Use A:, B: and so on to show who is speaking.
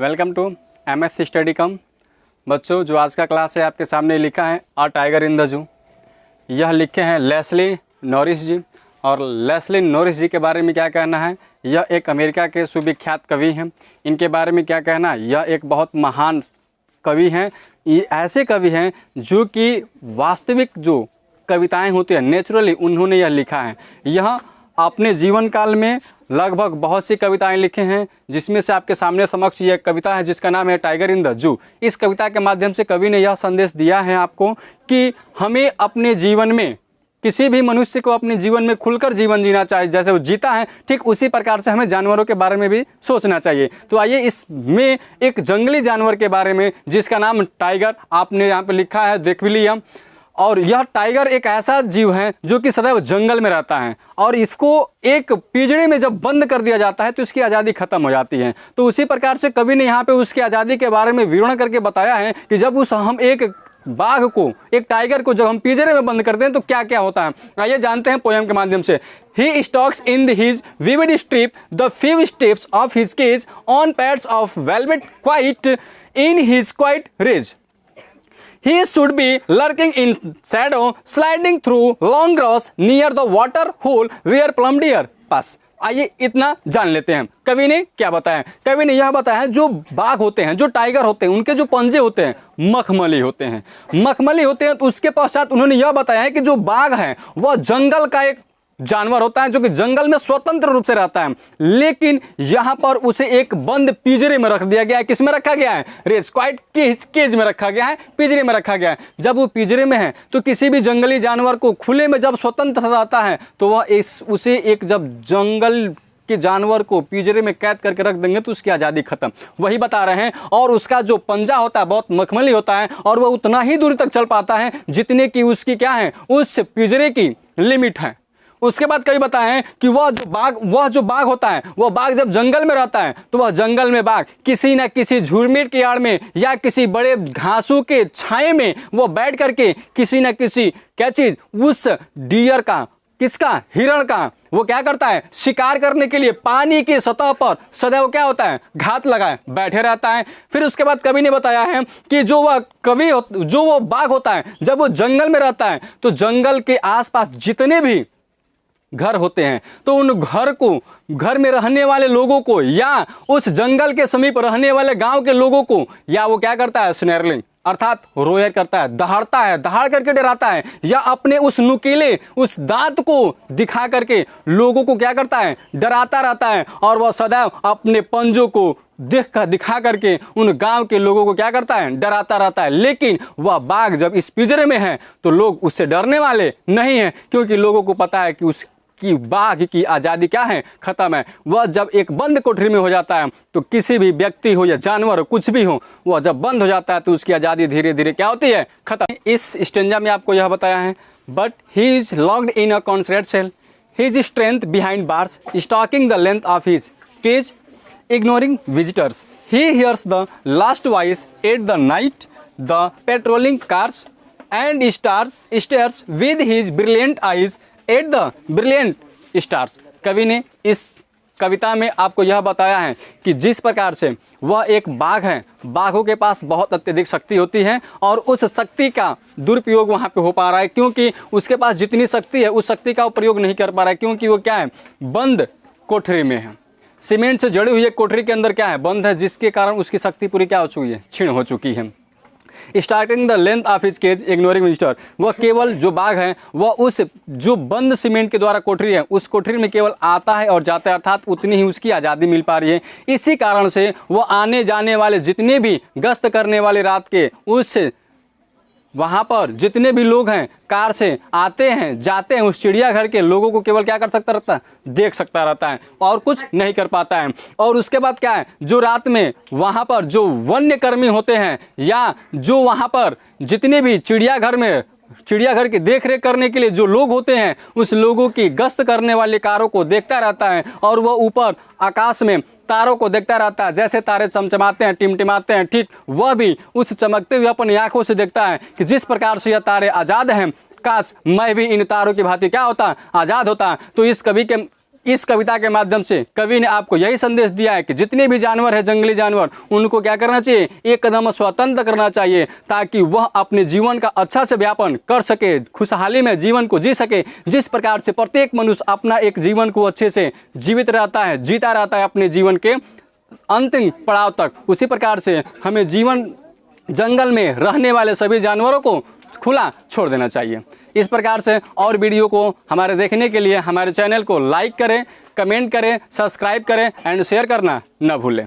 A: Welcome to MS study कम। बच्चों, जो आज का क्लास है आपके सामने लिखा है a tiger in the zoo. यह लिखे हैं लेस्ली नॉरिस जी। और लेस्ली नॉरिस जी के बारे में क्या कहना है, यह एक अमेरिका के सुविख्यात कवि हैं। इनके बारे में क्या कहना, यह एक बहुत महान कवि हैं। ये ऐसे कवि हैं जो कि वास्तविक जो कविताएं होती हैं नेचुरली उन्होंने यह लिखा है। यह अपने जीवन काल में लगभग बहुत सी कविताएं लिखे हैं, जिसमें से आपके सामने समक्ष यह कविता है जिसका नाम है टाइगर इन द जू। इस कविता के माध्यम से कवि ने यह संदेश दिया है आपको कि हमें अपने जीवन में, किसी भी मनुष्य को अपने जीवन में खुलकर जीवन जीना चाहिए। जैसे वो जीता है ठीक उसी प्रकार से हमें जानवरों के बारे में भी सोचना चाहिए। तो आइए इसमें एक जंगली जानवर के बारे में जिसका नाम टाइगर आपने यहाँ पे लिखा है, देख भी लिया। और यह टाइगर एक ऐसा जीव है जो कि सदैव जंगल में रहता है और इसको एक पिंजरे में जब बंद कर दिया जाता है तो इसकी आज़ादी खत्म हो जाती है। तो उसी प्रकार से कवि ने यहाँ पे उसकी आज़ादी के बारे में विवरण करके बताया है कि जब हम एक बाघ को, एक टाइगर को जब हम पिंजरे में बंद करते हैं तो क्या क्या होता है। आइए जानते हैं पोयम के माध्यम से। He stalks in his vivid strip the few steps of his cage on pads of velvet quite in his quiet rage. He should be lurking in shadow, sliding through long grass near the water hole where plum deer pass. आइए इतना जान लेते हैं कवि ने क्या बताया। कवि ने यह बताया जो बाघ होते हैं, जो टाइगर होते हैं, उनके जो पंजे होते हैं मखमली होते हैं, मखमली होते हैं। तो उसके पश्चात उन्होंने यह बताया है कि जो बाघ है वह जंगल का एक जानवर होता है जो कि जंगल में स्वतंत्र रूप से रहता है, लेकिन यहाँ पर उसे एक बंद पिंजरे में रख दिया गया है। किस में रखा गया है? रेज क्वाइट केज में रखा गया है, पिंजरे में रखा गया है। जब वो पिंजरे में है तो किसी भी जंगली जानवर को खुले में जब स्वतंत्र रहता है तो वह उसे एक जब जंगल के जानवर को पिंजरे में कैद करके रख देंगे तो उसकी आज़ादी खत्म। वही बता रहे हैं। और उसका जो पंजा होता है बहुत मखमली होता है और वह उतना ही दूर तक चल पाता है जितने की उसकी क्या है, उस पिंजरे की लिमिट है। उसके बाद कई बताएं कि वह जो बाघ होता है, वह बाघ जब जंगल में रहता है तो वह जंगल में बाघ किसी न किसी झुरमुट की आड़ में या किसी बड़े घासों के छाए में वो बैठ करके किसी न किसी क्या चीज, उस डियर का, किसका, हिरण का, वो क्या करता है, शिकार करने के लिए पानी की सतह पर सदैव क्या होता है, घात लगाए बैठे रहता है। फिर उसके बाद कवि ने बताया है कि जो वो बाघ होता है जब वो जंगल में रहता है तो जंगल के आसपास जितने भी घर होते हैं तो उन घर में रहने वाले लोगों को या उस जंगल के समीप रहने वाले गांव के लोगों को या वो क्या करता है, स्नैरलिंग अर्थात रोयर करता है, दहाड़ करके डराता है, या अपने उस नुकीले उस दांत को दिखा करके लोगों को क्या करता है, डराता रहता है। और वह सदैव अपने पंजों को दिखा करके उन गांव के लोगों को क्या करता है, डराता रहता है। लेकिन वह बाघ जब इस पिंजरे में है तो लोग उससे डरने वाले नहीं हैं, क्योंकि लोगों को पता है कि कि बाघ की आज़ादी क्या है, खत्म है। वह जब एक बंद कोठरी में हो जाता है तो किसी भी व्यक्ति हो या जानवर हो, कुछ भी हो, वह जब बंद हो जाता है तो उसकी आज़ादी धीरे धीरे क्या होती है, खत्म। इस स्टेंजा में आपको यह बताया है, but he is locked in a concrete cell, his strength behind bars, stalking the length of his cage, ignoring visitors. He hears the last voice at the night, the patrolling cars, and stares with his brilliant eyes at the brilliant stars. कवि ने इस कविता में आपको यह बताया है कि जिस प्रकार से वह एक बाघ है, बाघों के पास बहुत अत्यधिक शक्ति होती है और उस शक्ति का दुरुपयोग वहाँ पे हो पा रहा है, क्योंकि उसके पास जितनी शक्ति है उस शक्ति का प्रयोग नहीं कर पा रहा है, क्योंकि वो क्या है, बंद कोठरी में है, सीमेंट से जड़ी हुई एक कोठरी के अंदर क्या है, बंद है, जिसके कारण उसकी शक्ति पूरी क्या हो चुकी है, क्षीण हो चुकी है। Starting the length of his cage, ignoring visitor, वह केवल जो बाघ है वह उस जो बंद सीमेंट के द्वारा कोठरी है उस कोठरी में केवल आता है और जाता है, अर्थात उतनी ही उसकी आज़ादी मिल पा रही है। इसी कारण से वह आने जाने वाले जितने भी गश्त करने वाले रात के उस वहाँ पर जितने भी लोग हैं कार से आते हैं जाते हैं, उस चिड़ियाघर के लोगों को केवल क्या कर सकता रहता है, देख सकता रहता है और कुछ नहीं कर पाता है। और उसके बाद क्या है, जो रात में वहाँ पर जो वन्य कर्मी होते हैं या जो वहाँ पर जितने भी चिड़ियाघर की देखरेख करने के लिए जो लोग होते हैं उस लोगों की गश्त करने वाले कारों को देखता रहता है और वह ऊपर आकाश में तारों को देखता रहता है। जैसे तारे चमचमाते हैं, टिमटिमाते हैं, ठीक वह भी उस चमकते हुए अपनी आंखों से देखता है कि जिस प्रकार से यह तारे आज़ाद हैं, काश मैं भी इन तारों की भांति क्या होता, आज़ाद होता। तो इस कवि के इस कविता के माध्यम से कवि ने आपको यही संदेश दिया है कि जितने भी जानवर हैं, जंगली जानवर, उनको क्या करना चाहिए, एक कदम स्वतंत्र करना चाहिए, ताकि वह अपने जीवन का अच्छा से व्यापन कर सके, खुशहाली में जीवन को जी सके। जिस प्रकार से प्रत्येक मनुष्य अपना एक जीवन को अच्छे से जीवित रहता है, जीता रहता है अपने जीवन के अंतिम पड़ाव तक, उसी प्रकार से हमें जीवन जंगल में रहने वाले सभी जानवरों को खुला छोड़ देना चाहिए। इस प्रकार से और वीडियो को हमारे देखने के लिए हमारे चैनल को लाइक करें, कमेंट करें, सब्सक्राइब करें एंड शेयर करना न भूलें।